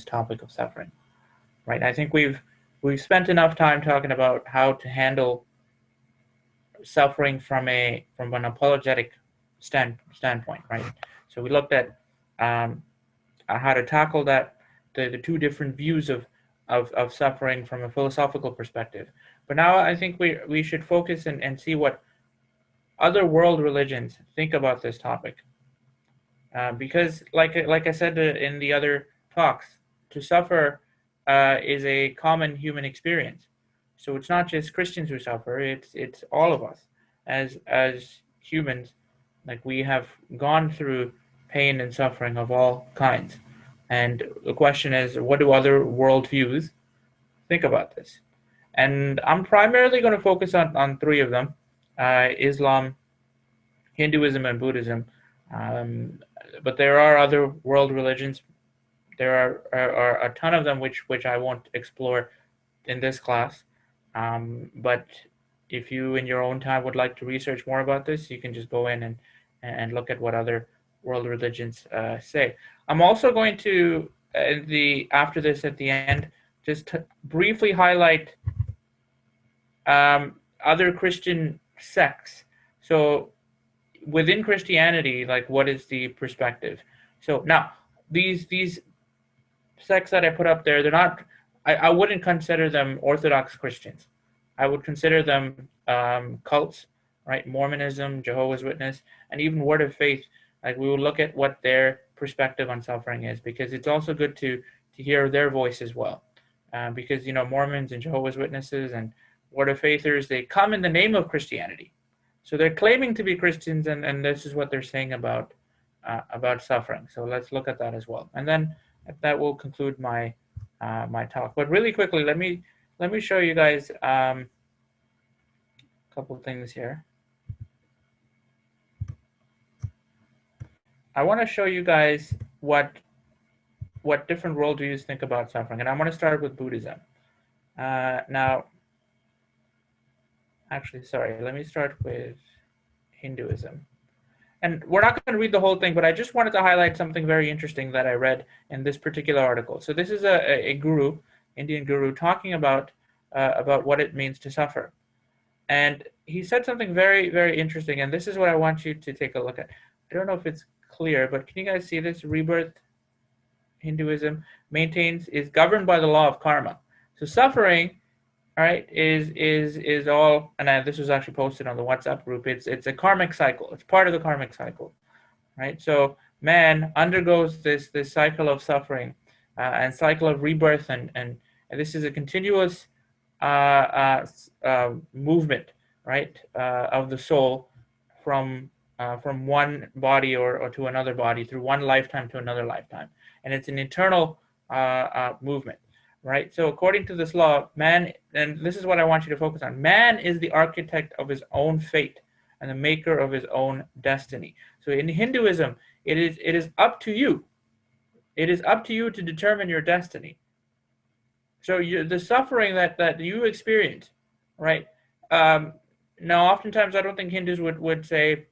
topic of suffering, right? I think we've spent enough time talking about how to handle suffering from an apologetic standpoint, right? So we looked at how to tackle that, the two different views of suffering from a philosophical perspective. But now I think we should focus and see what other world religions think about this topic. Because like I said in the other talks, to suffer is a common human experience. So it's not just Christians who suffer; it's all of us as humans. Like, we have gone through pain and suffering of all kinds, and the question is, what do other worldviews think about this? And I'm primarily going to focus on three of them: Islam, Hinduism, and Buddhism. Um, but there are other world religions. There are a ton of them which I won't explore in this class. But if you, in your own time, would like to research more about this, you can just go in and look at what other world religions say. I'm also going to after this, at the end, just briefly highlight other Christian sects. So within Christianity, like, what is the perspective? So now these sects that I put up there, they're not. I wouldn't consider them Orthodox Christians. I would consider them cults, right? Mormonism, Jehovah's Witness, and even Word of Faith. Like, we will look at what their perspective on suffering is, because it's also good to hear their voice as well. Because Mormons and Jehovah's Witnesses and Word of Faithers, they come in the name of Christianity. So they're claiming to be Christians, and this is what they're saying about suffering. So let's look at that as well, and then that will conclude my my talk. But really quickly, let me show you guys a couple of things here. I want to show you guys what different worldviews think about suffering, and I'm going to start with Buddhism. Now, actually, sorry, let me start with Hinduism. And we're not going to read the whole thing, but I just wanted to highlight something very interesting that I read in this particular article. So this is a guru, Indian guru, talking about what it means to suffer. And he said something very, very interesting, and this is what I want you to take a look at. I don't know if it's clear, but can you guys see this? Rebirth Hinduism is governed by the law of karma. So suffering, all right, is all, and this was actually posted on the WhatsApp group. It's a karmic cycle. It's part of the karmic cycle, right? So man undergoes this cycle of suffering and cycle of rebirth, and this is a continuous movement, right, of the soul from one body or to another body, through one lifetime to another lifetime, and it's an eternal movement. Right. So according to this law, man, and this is what I want you to focus on, man is the architect of his own fate and the maker of his own destiny. So in Hinduism, it is up to you. It is up to you to determine your destiny. So the suffering that you experience, right? Now, oftentimes, I don't think Hindus would say,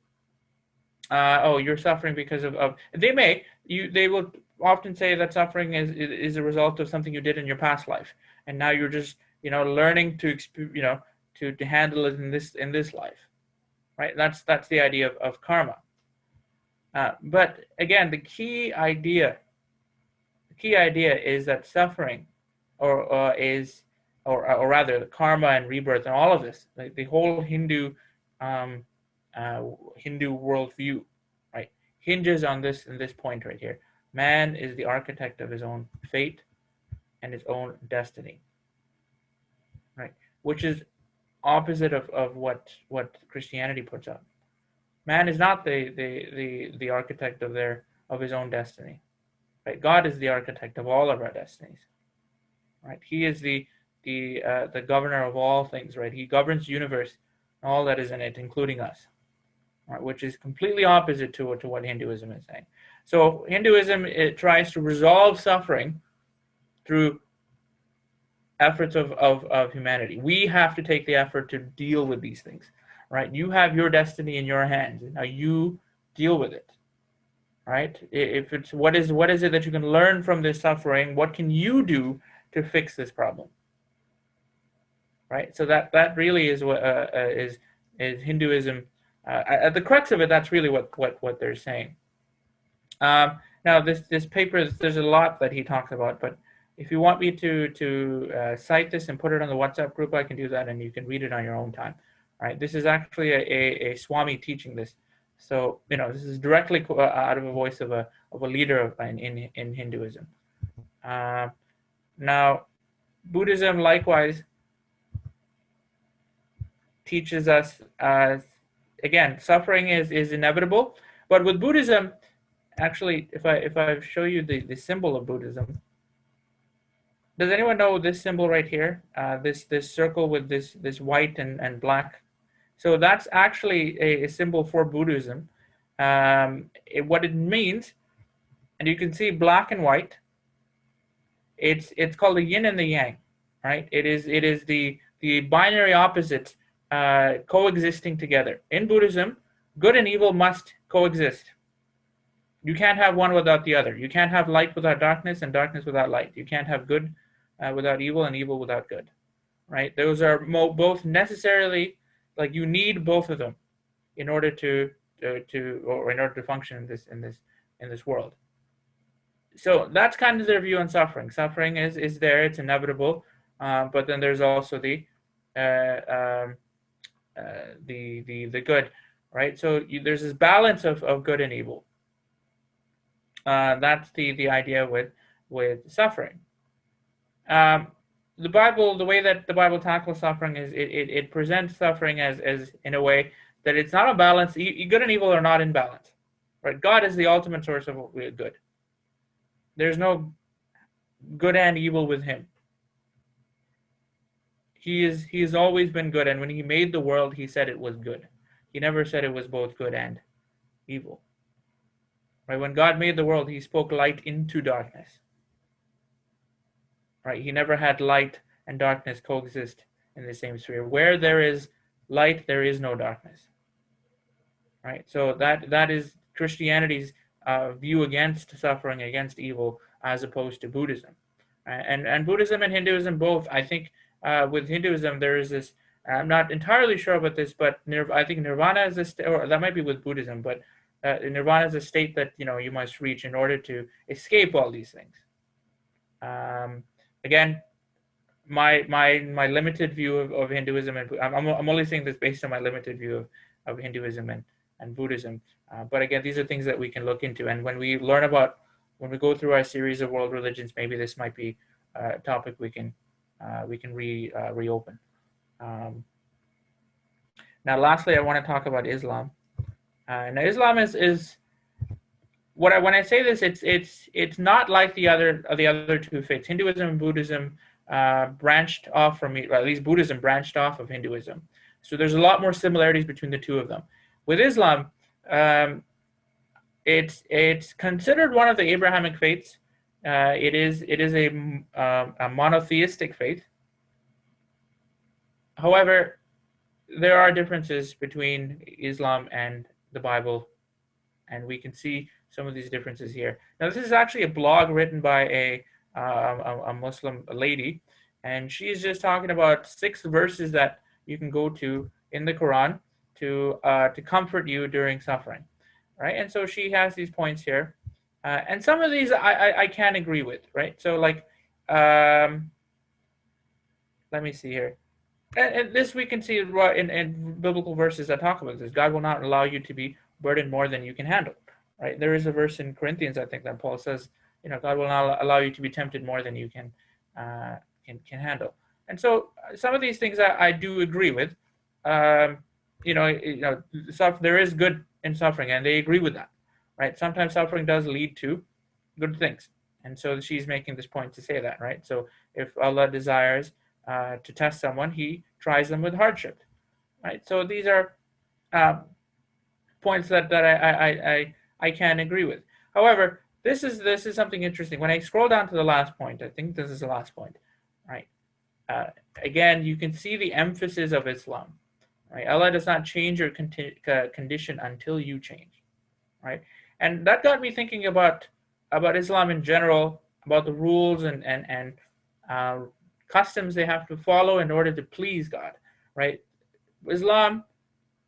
"Oh, you're suffering because of." They will often say that suffering is a result of something you did in your past life, and now you're just learning to to handle it in this life, right? That's the idea of karma. But again, the key idea is that suffering, or rather karma and rebirth and all of this, like the whole Hindu worldview, right, hinges on this point right here. Man is the architect of his own fate and his own destiny, right? Which is opposite of what Christianity puts up. Man is not the architect of his own destiny, right? God is the architect of all of our destinies, right? He is the governor of all things, right? He governs the universe, all that is in it, including us, right? Which is completely opposite to what Hinduism is saying. So Hinduism, it tries to resolve suffering through efforts of humanity. We have to take the effort to deal with these things, right? You have your destiny in your hands. Now you deal with it, right? If it's what is it that you can learn from this suffering? What can you do to fix this problem, right? So that really is what is Hinduism. At the crux of it, that's really what they're saying. Now this paper, there's a lot that he talks about, but if you want me to cite this and put it on the WhatsApp group, I can do that, and you can read it on your own time. All right, this is actually a Swami teaching this, so this is directly out of a voice of a leader in Hinduism. Now, Buddhism likewise teaches us, again, suffering is inevitable, but with Buddhism, actually, if I show you the symbol of Buddhism, does anyone know this symbol right here? This circle with this white and black. So that's actually a symbol for Buddhism. What it means, and you can see black and white. It's called the yin and the yang, right? It is the binary opposites coexisting together. In Buddhism, good and evil must coexist. You can't have one without the other. You can't have light without darkness and darkness without light. You can't have good without evil and evil without good, right? Those are both necessarily, like, you need both of them in order to function in this world. So that's kind of their view on suffering. Suffering is there; it's inevitable, but then there's also the good, right? So there's this balance of good and evil. That's the idea with suffering. The Bible, the way that the Bible tackles suffering is it presents suffering as in a way that it's not a balance. Good and evil are not in balance, right? God is the ultimate source of good. There's no good and evil with him. He has always been good, and when he made the world, he said it was good. He never said it was both good and evil. Right? When God made the world, he spoke light into darkness. Right? He never had light and darkness coexist in the same sphere. Where there is light, there is no darkness. Right? So that is Christianity's view against suffering, against evil, as opposed to Buddhism. And Buddhism and Hinduism both, I think, with Hinduism, there is this, I'm not entirely sure about this, but I think nirvana is a state, or that might be with Buddhism, but nirvana is a state that you must reach in order to escape all these things. Again, my limited view of Hinduism, and I'm only saying this based on my limited view of Hinduism and Buddhism. But again, these are things that we can look into, and when we go through our series of world religions, maybe this might be a topic we can reopen. Now, lastly, I want to talk about Islam. Now, Islam is when I say this, it's not like the other two faiths. Hinduism and Buddhism branched off from, or at least Buddhism branched off of Hinduism. So there's a lot more similarities between the two of them. With Islam, it's considered one of the Abrahamic faiths. It is a monotheistic faith. However, there are differences between Islam and the Bible, and we can see some of these differences here. Now, this is actually a blog written by a Muslim lady, and she's just talking about 6 verses that you can go to in the Quran to comfort you during suffering, right? And so she has these points here, and some of these I can agree with, right? So, like, let me see here. And this we can see in biblical verses that talk about this. God will not allow you to be burdened more than you can handle, right? There is a verse in Corinthians, I think, that Paul says, God will not allow you to be tempted more than you can handle. And so some of these things I do agree with. There is good in suffering, and they agree with that, right? Sometimes suffering does lead to good things, and so she's making this point to say that, right? So if Allah desires to test someone, he tries them with hardship, right? So these are points that I can agree with. However, this is something interesting. When I scroll down to the last point, I think this is the last point, right? Again, you can see the emphasis of Islam, right? Allah does not change your condition until you change, right? And that got me thinking about Islam in general, about the rules and uh, customs they have to follow in order to please God, right? Islam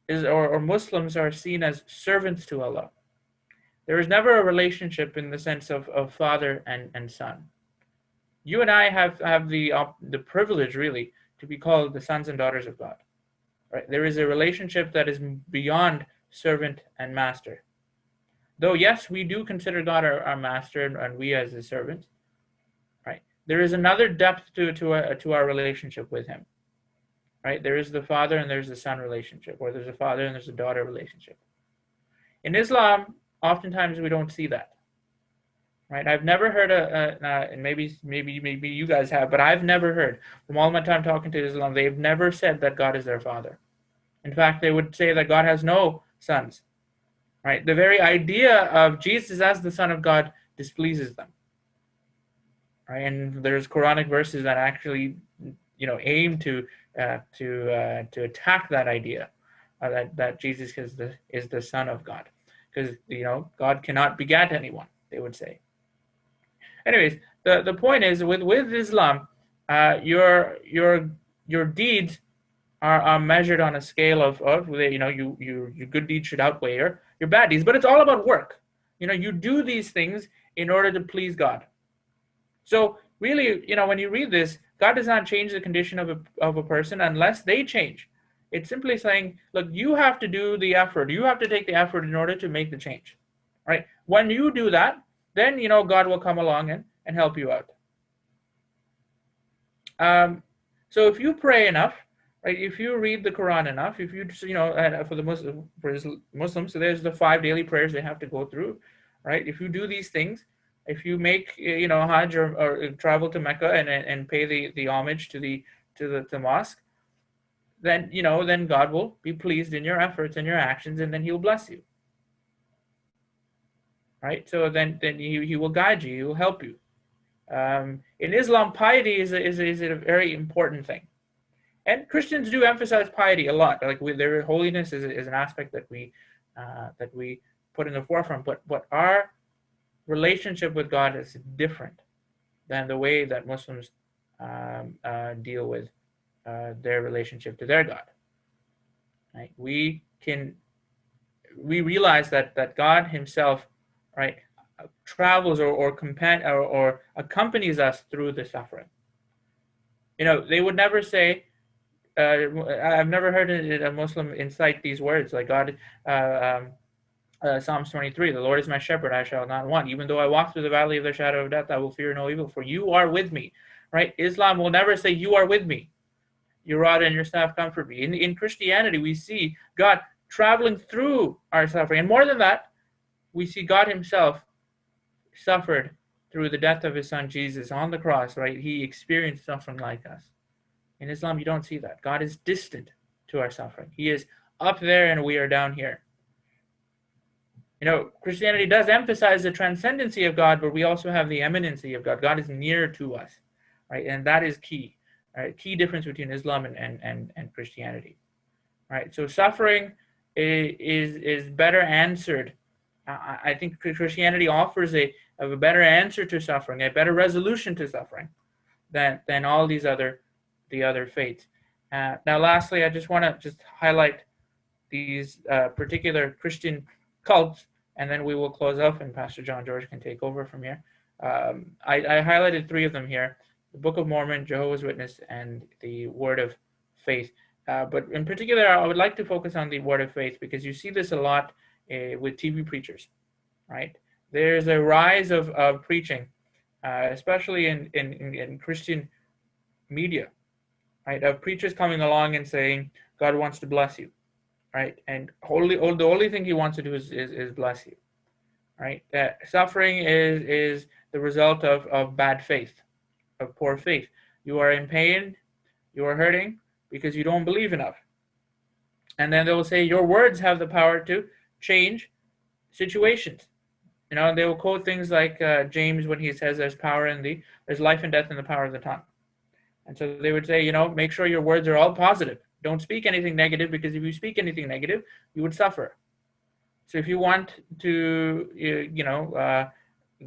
is, or Muslims are seen as servants to Allah. There is never a relationship in the sense of father and son. You and I have the privilege, really, to be called the sons and daughters of God. Right? There is a relationship that is beyond servant and master. Though yes, we do consider God our master, and we as his servants. Right? There is another depth to our relationship with him. Right? There is the father and there's the son relationship, or there's a father and there's a daughter relationship. In Islam, oftentimes we don't see that. Right? I've never heard and maybe you guys have, but I've never heard from all my time talking to Islam. They've never said that God is their father. In fact, they would say that God has no sons. Right? The very idea of Jesus as the Son of God displeases them. Right? And there's Quranic verses that actually, aim to attack that idea that Jesus is the Son of God, because God cannot beget anyone, they would say. Anyways, the point is with Islam, your deeds are measured on a scale of your good deeds should outweigh your bad deeds, but it's all about work. You do these things in order to please God. So really, when you read this, God does not change the condition of a person unless they change. It's simply saying, look, you have to do the effort. You have to take the effort in order to make the change. Right? When you do that, then God will come along and help you out. So if you pray enough, right? If you read the Quran enough, if you for the Muslims, so there's the 5 daily prayers they have to go through, right? If you do these things, if you make Hajj or travel to Mecca and pay the homage to the mosque, then then God will be pleased in your efforts and your actions, and then He'll bless you. Right? So then he will guide you. He will help you. In Islam, piety is a very important thing, and Christians do emphasize piety a lot. Like their holiness is an aspect that we put in the forefront. But our relationship with God is different than the way that Muslims deal with their relationship to their God. Right? We realize that God Himself, right, travels or accompanies us through the suffering. They would never say, I've never heard a Muslim incite these words like God. Psalms 23, the Lord is my shepherd, I shall not want. Even though I walk through the valley of the shadow of death, I will fear no evil, for you are with me. Right? Islam will never say, you are with me. Your rod and your staff comfort me. In Christianity, we see God traveling through our suffering. And more than that, we see God Himself suffered through the death of His Son Jesus on the cross, right? He experienced suffering like us. In Islam, you don't see that. God is distant to our suffering. He is up there and we are down here. Christianity does emphasize the transcendency of God, but we also have the eminency of God. God is near to us, right? And that is key. Right? Key difference between Islam and Christianity. Right? So suffering is better answered. I think Christianity offers a better answer to suffering, a better resolution to suffering than all the other faiths. Now, lastly, I just want to just highlight these particular Christian cults, and then we will close off, and Pastor John George can take over from here. I highlighted 3 of them here: the Book of Mormon, Jehovah's Witness, and the Word of Faith. But in particular, I would like to focus on the Word of Faith because you see this a lot with TV preachers, right? There's a rise of preaching, especially in Christian media, right? Of preachers coming along and saying, God wants to bless you, right? And the only thing He wants to do is bless you, right? Suffering is the result of bad faith, of poor faith. You are in pain, you are hurting because you don't believe enough. And then they will say your words have the power to change situations. They will quote things like James when he says there's life and death in the power of the tongue. And so they would say, make sure your words are all positive. Don't speak anything negative, because if you speak anything negative, you would suffer. So if you want to,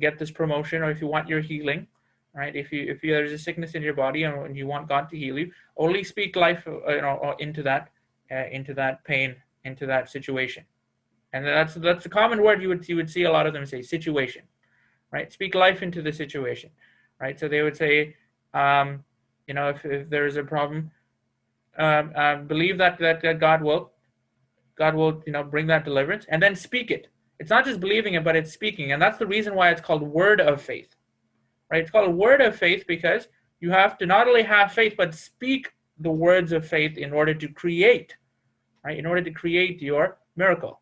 get this promotion, or if you want your healing, right? If there's a sickness in your body and you want God to heal you, only speak life, into that pain, into that situation. And that's a common word you would see a lot of them say, situation, right? Speak life into the situation, right? So they would say, if there is a problem, believe that God will bring that deliverance, and then speak it. It's not just believing it, but it's speaking, and that's the reason why it's called word of faith, right? It's called a word of faith because you have to not only have faith but speak the words of faith in order to create, right? In order to create your miracle.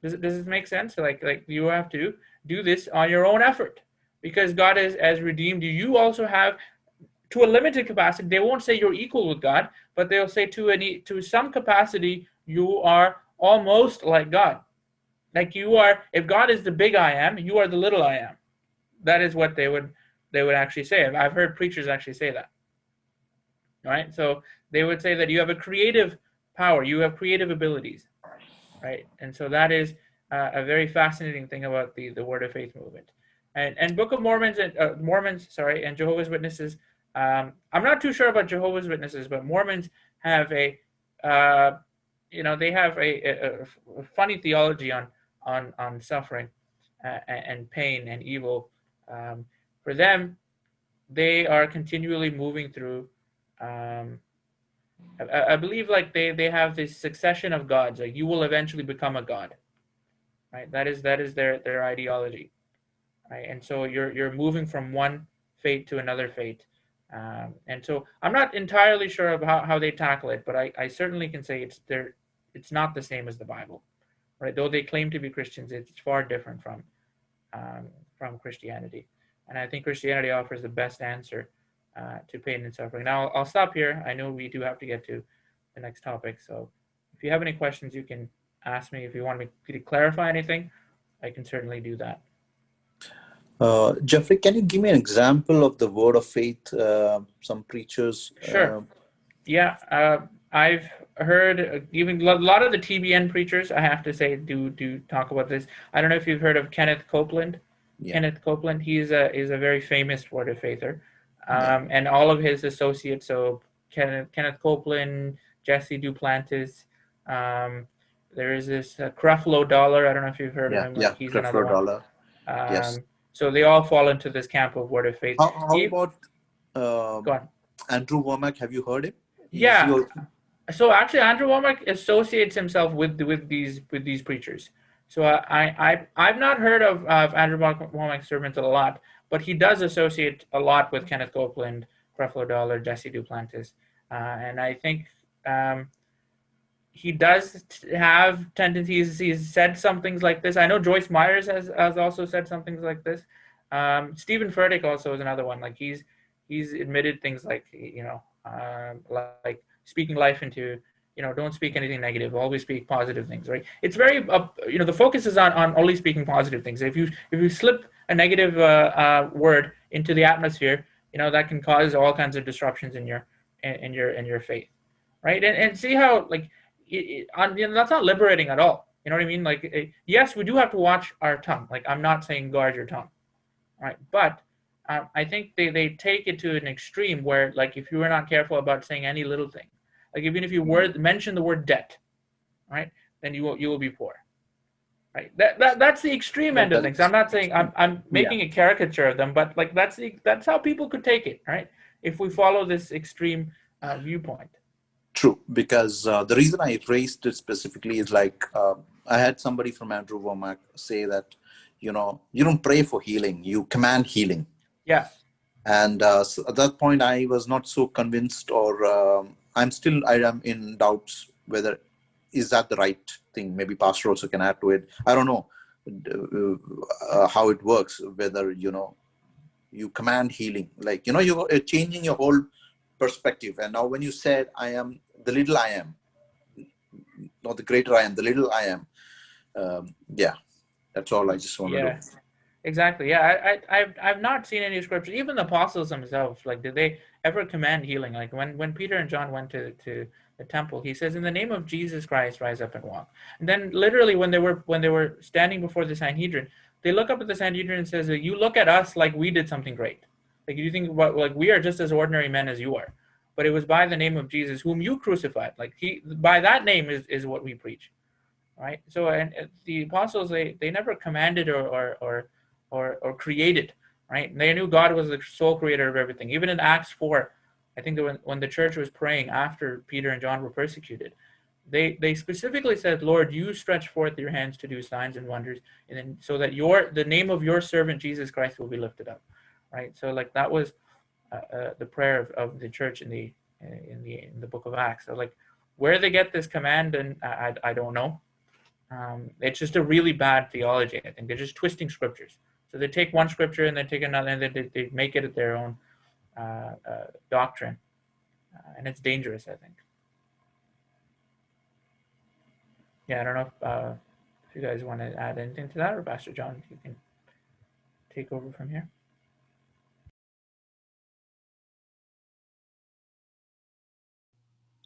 Does this make sense? Like you have to do this on your own effort because God has redeemed you. You also have, to a limited capacity. They won't say you're equal with God, but they'll say to some capacity you are almost like God. Like you are, if God is the big I am, you are the little I am. That is what they would actually say. I've heard preachers actually say that. Right? So they would say that you have a creative power, you have creative abilities, right? And so that is a very fascinating thing about the Word of Faith movement, and Book of Mormons and and Jehovah's Witnesses. I'm not too sure about Jehovah's Witnesses, but Mormons have they have a funny theology on suffering and pain and evil. For them, they are continually moving through. I believe like they have this succession of gods. Like you will eventually become a god, right? That is their ideology, right? And so you're moving from one fate to another fate, and so I'm not entirely sure of how they tackle it, but I certainly can say it's not the same as the Bible, right? Though they claim to be Christians, it's far different from Christianity, and I think Christianity offers the best answer to pain and suffering. Now I'll stop here. I know we do have to get to the next topic, so if you have any questions, you can ask me. If you want me to clarify anything, I can certainly do that. Jeffrey, can you give me an example of the word of faith? Some preachers. Sure. I've heard even a lot of the TBN preachers, I have to say, do talk about this. I don't know if you've heard of Kenneth Copeland. Yeah. Kenneth Copeland, he's a very famous word of faither, Yeah. and all of his associates. So Kenneth Copeland, Jesse Duplantis. There is this Creflo Dollar. I don't know if you've heard of him. Like he's another one. Dollar. Yes. So they all fall into this camp of word of faith. How about go on. Andrew Womack? Have you heard him? Yeah. So actually, Andrew Womack associates himself with these preachers. So I've not heard of Andrew Womack's sermons a lot, but he does associate a lot with Kenneth Copeland, Creflo Dollar, Jesse Duplantis, and I think he does have tendencies. He's said some things like this. I know Joyce Myers has also said some things like this. Stephen Furtick also is another one. Like he's admitted things like like speaking life into, don't speak anything negative, always speak positive things, right? It's very the focus is on only speaking positive things. If you slip a negative word into the atmosphere, that can cause all kinds of disruptions in your faith, right? And see how like that's not liberating at all. You know what I mean? Like yes, we do have to watch our tongue. Like I'm not saying guard your tongue, right? But I think they take it to an extreme where, like, if you are not careful about saying any little thing, like even if you mention the word debt, right, then you will be poor, right? That's the extreme end of things. I'm not saying I'm making a caricature of them, but like that's how people could take it, right? If we follow this extreme viewpoint. True, because the reason I raised it specifically is like I had somebody from Andrew Womack say that you don't pray for healing, you command healing. Yeah. And so at that point, I was not so convinced, or I am in doubts whether is that the right thing. Maybe Pastor also can add to it. I don't know how it works, whether, you command healing, like, you're changing your whole perspective. And now when you said, I am the little I am, not the greater I am, the little I am. That's all I just wanted to. Exactly. Yeah. I've not seen any scriptures. Even the apostles themselves, like, did they ever command healing? Like when Peter and John went to the temple, he says, "In the name of Jesus Christ, rise up and walk." And then literally when they were standing before the Sanhedrin, they look up at the Sanhedrin and says, "You look at us like we did something great. Like you think about, like, we are just as ordinary men as you are. But it was by the name of Jesus whom you crucified. Like he by that name is what we preach." Right. So and the apostles, they never commanded or created, right? They knew God was the sole creator of everything. Even in Acts 4, I think that when the church was praying after Peter and John were persecuted, they specifically said, "Lord, you stretch forth your hands to do signs and wonders, and then so that the name of your servant Jesus Christ will be lifted up." Right. So like that was the prayer of the church in the book of Acts. So like where they get this command, and I don't know. It's just a really bad theology. I think they're just twisting scriptures. So they take one scripture and they take another, and they make it their own doctrine, and it's dangerous, I think. Yeah, I don't know if you guys want to add anything to that, or Pastor John, you can take over from here.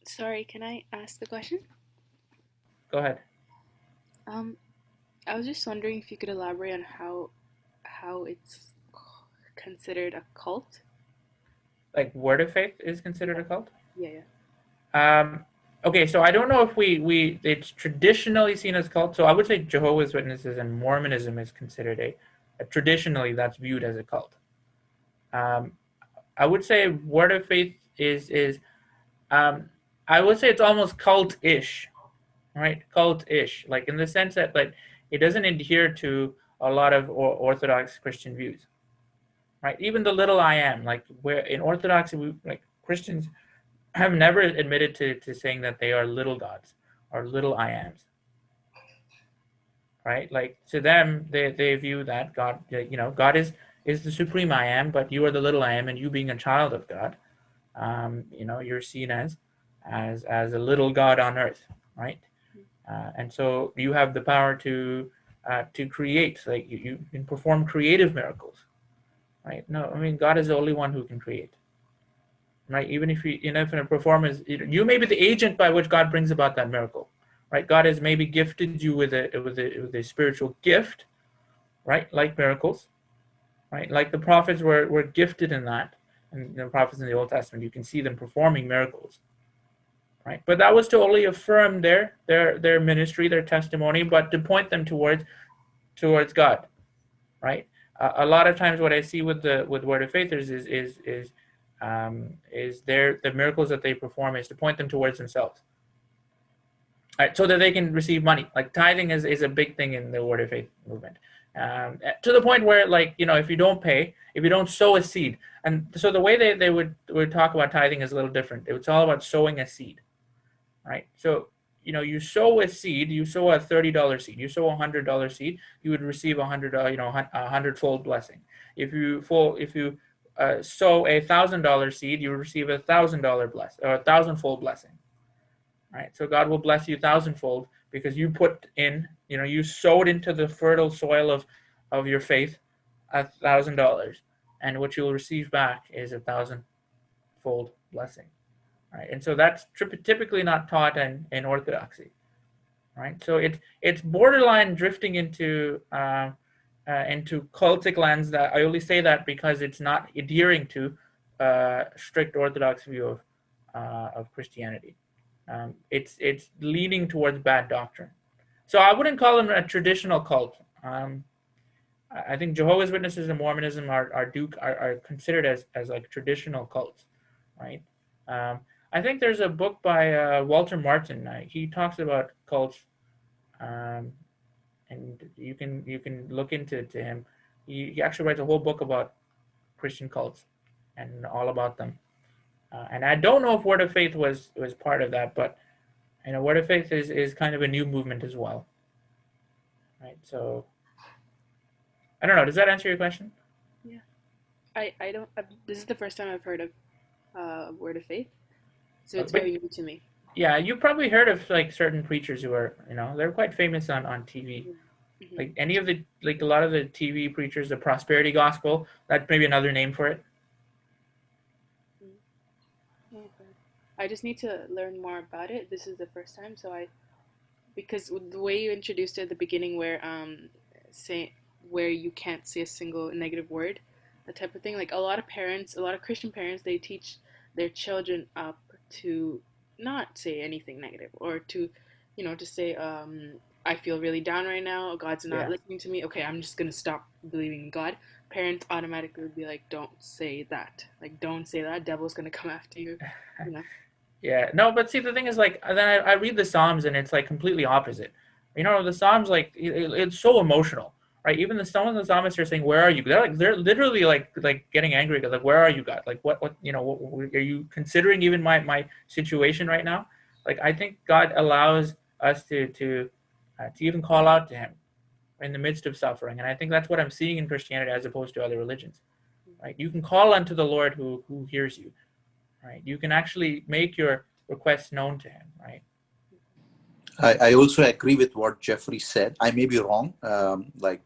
Sorry, can I ask the question? Go ahead. I was just wondering if you could elaborate on how it's considered a cult. Like Word of Faith is considered a cult? Yeah. Okay, so I don't know if it's traditionally seen as cult. So I would say Jehovah's Witnesses and Mormonism is considered traditionally that's viewed as a cult. I would say Word of Faith is I would say it's almost cult-ish, right? Cult-ish, like in the sense that like it doesn't adhere to a lot of Orthodox Christian views, right? Even the little I am, like where in Orthodoxy, like Christians have never admitted to saying that they are little gods or little I ams, right? Like to them, they view that God, God is the supreme I am, but you are the little I am, and you being a child of God, you're seen as a little God on earth, right? And so you have the power to create, like you can perform creative miracles, right? No, I mean God is the only one who can create, right? Even if if a performance, you may be the agent by which God brings about that miracle, right? God has maybe gifted you with a spiritual gift, right? Like miracles, right? Like the prophets were gifted in that, and the prophets in the Old Testament, you can see them performing miracles, right? But that was to only affirm their ministry, their testimony, but to point them towards God, right? A lot of times, what I see with Word of Faithers is the miracles that they perform is to point them towards themselves, right? So that they can receive money. Like tithing is a big thing in the Word of Faith movement, to the point where, like, if you don't pay, if you don't sow a seed, and so the way they would talk about tithing is a little different. It's all about sowing a seed, right? So you sow a seed, you sow a $30 seed, you sow $100 seed, you would receive a hundredfold blessing. If you sow a $1,000 seed, you would receive a thousandfold blessing, right? So God will bless you thousandfold because you put in, you sowed into the fertile soil of your faith $1,000, and what you'll receive back is a thousandfold blessing. Right, and so that's typically not taught in Orthodoxy, right? So it's borderline drifting into cultic lands. That I only say that because it's not adhering to strict Orthodox view of Christianity. It's leaning towards bad doctrine. So I wouldn't call them a traditional cult. I think Jehovah's Witnesses and Mormonism are considered as like traditional cults, right? I think there's a book by Walter Martin. He talks about cults, and you can look into him. He actually writes a whole book about Christian cults and all about them. And I don't know if Word of Faith was part of that, but Word of Faith is kind of a new movement as well, right? So I don't know. Does that answer your question? Yeah. I don't. This is the first time I've heard of Word of Faith, so it's very new to me. Yeah, you probably heard of like certain preachers who are, they're quite famous on TV. Mhm. Like any of the, like a lot of the TV preachers, the prosperity gospel, that's maybe another name for it. Okay. I just need to learn more about it. This is the first time, so because the way you introduced it at the beginning, where say where you can't say a single negative word, that type of thing. Like a lot of parents, a lot of Christian parents, they teach their children up to not say anything negative, or to, to say, I feel really down right now. God's not Yeah. listening to me. Okay, I'm just gonna stop believing in God. Parents automatically would be like, don't say that. Like, don't say that. Devil's gonna come after you. You know. Yeah, no, but see, the thing is, like, then I read the Psalms and it's like completely opposite. The Psalms, like, it's so emotional, right? Even some of the psalmists are saying, "Where are you?" They're literally like getting angry, like, "Where are you, God? Like, what, what, are you considering even my situation right now?" Like, I think God allows us to even call out to Him in the midst of suffering, and I think that's what I'm seeing in Christianity as opposed to other religions, right? You can call unto the Lord who hears you, right? You can actually make your requests known to Him, right? I also agree with what Jeffrey said. I may be wrong. I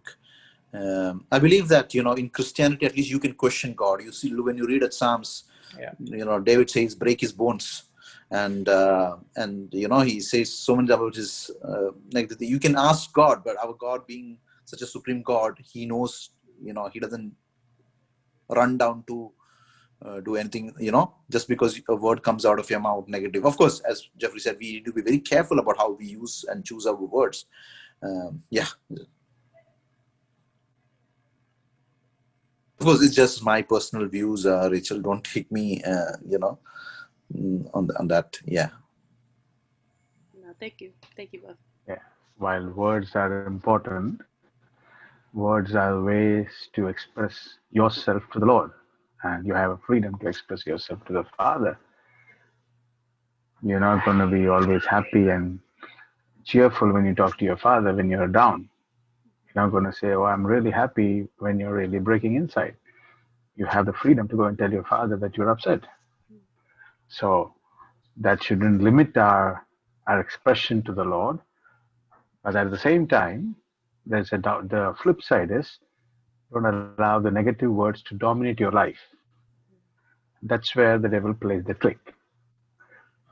believe that, in Christianity, at least you can question God. You see, when you read at Psalms, Yeah. David says, break his bones. And he says so much about his, you can ask God, but our God being such a supreme God, he knows, he doesn't run down to do anything, just because a word comes out of your mouth negative. Of course, as Jeffrey said, we need to be very careful about how we use and choose our words. Yeah. Of course, it's just my personal views, Rachel. Don't take me, on that. Yeah. No, thank you both. Yeah. While words are important, words are ways to express yourself to the Lord, and you have a freedom to express yourself to the Father. You're not going to be always happy and cheerful when you talk to your Father when you're down. You're not going to say, "Oh, I'm really happy," when you're really breaking inside. You have the freedom to go and tell your Father that you're upset. So that shouldn't limit our expression to the Lord. But at the same time, the flip side is, don't allow the negative words to dominate your life. That's where the devil plays the trick.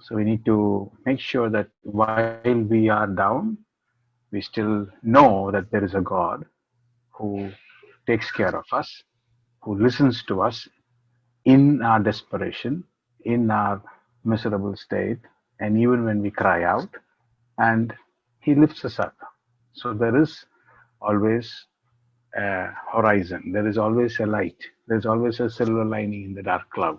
So we need to make sure that while we are down, we still know that there is a God who takes care of us, who listens to us in our desperation, in our miserable state, and even when we cry out, and he lifts us up. So there is always a horizon, there is always a light, there's always a silver lining in the dark cloud.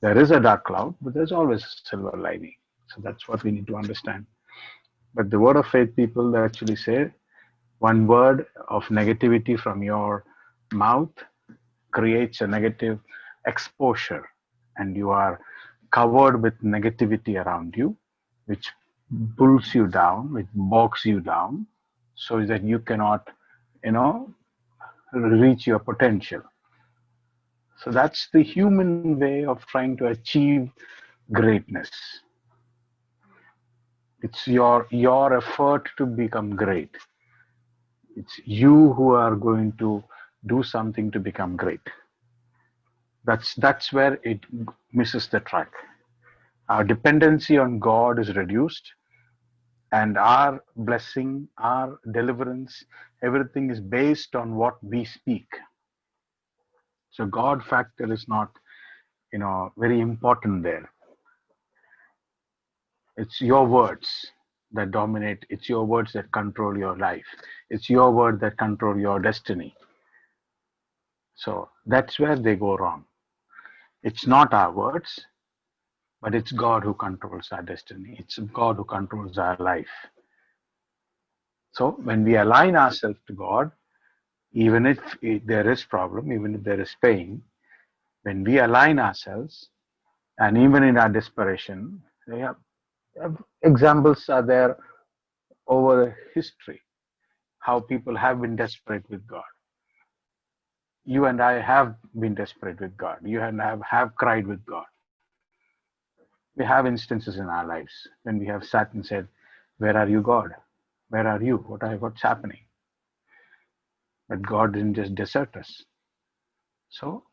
There is a dark cloud, but there's always a silver lining. So that's what we need to understand. But the word of faith people actually say, one word of negativity from your mouth creates a negative exposure, and you are covered with negativity around you, which pulls you down, which bogs you down, so that you cannot, you know, reach your potential. So that's the human way of trying to achieve greatness. It's your effort to become great. It's you who are going to do something to become great. That's where it misses the track. Our dependency on God is reduced, and our blessing, our deliverance, everything is based on what we speak. So God factor is not, very important there. It's your words that dominate. It's your words that control your life. It's your word that control your destiny. So that's where they go wrong. It's not our words, but it's God who controls our destiny. It's God who controls our life. So when we align ourselves to God, even if there is problem, even if there is pain, when we align ourselves, and even in our desperation, examples are there over history, how people have been desperate with God. You and I have been desperate with God. You and I have cried with God. We have instances in our lives when we have sat and said, "Where are you, God? Where are you? What's happening?" but God didn't just desert us. So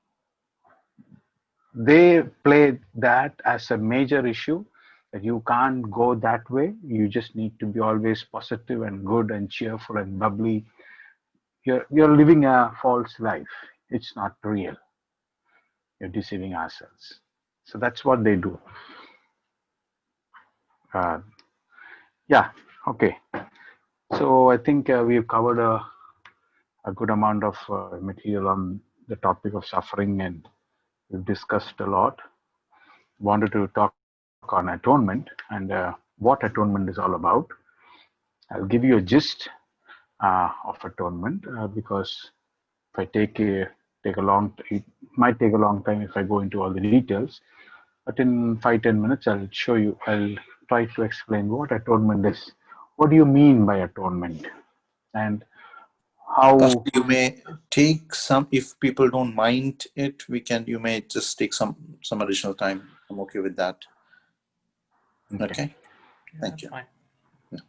they play that as a major issue, that you can't go that way. You just need to be always positive and good and cheerful and bubbly. You're living a false life. It's not real. You're deceiving ourselves. So that's what they do. Uh, yeah. Okay. So I think we've covered a good amount of material on the topic of suffering, and we've discussed a lot. Wanted to talk on atonement and what atonement is all about. I'll give you a gist of atonement because if I it might take a long time if I go into all the details. But in 5-10 minutes, I'll try to explain what atonement is. What do you mean by atonement? And Pastor, how you may take some, if people don't mind it, you may just take some additional time. I'm okay with that. Okay. Yeah, Thank that's you. fine. Yeah.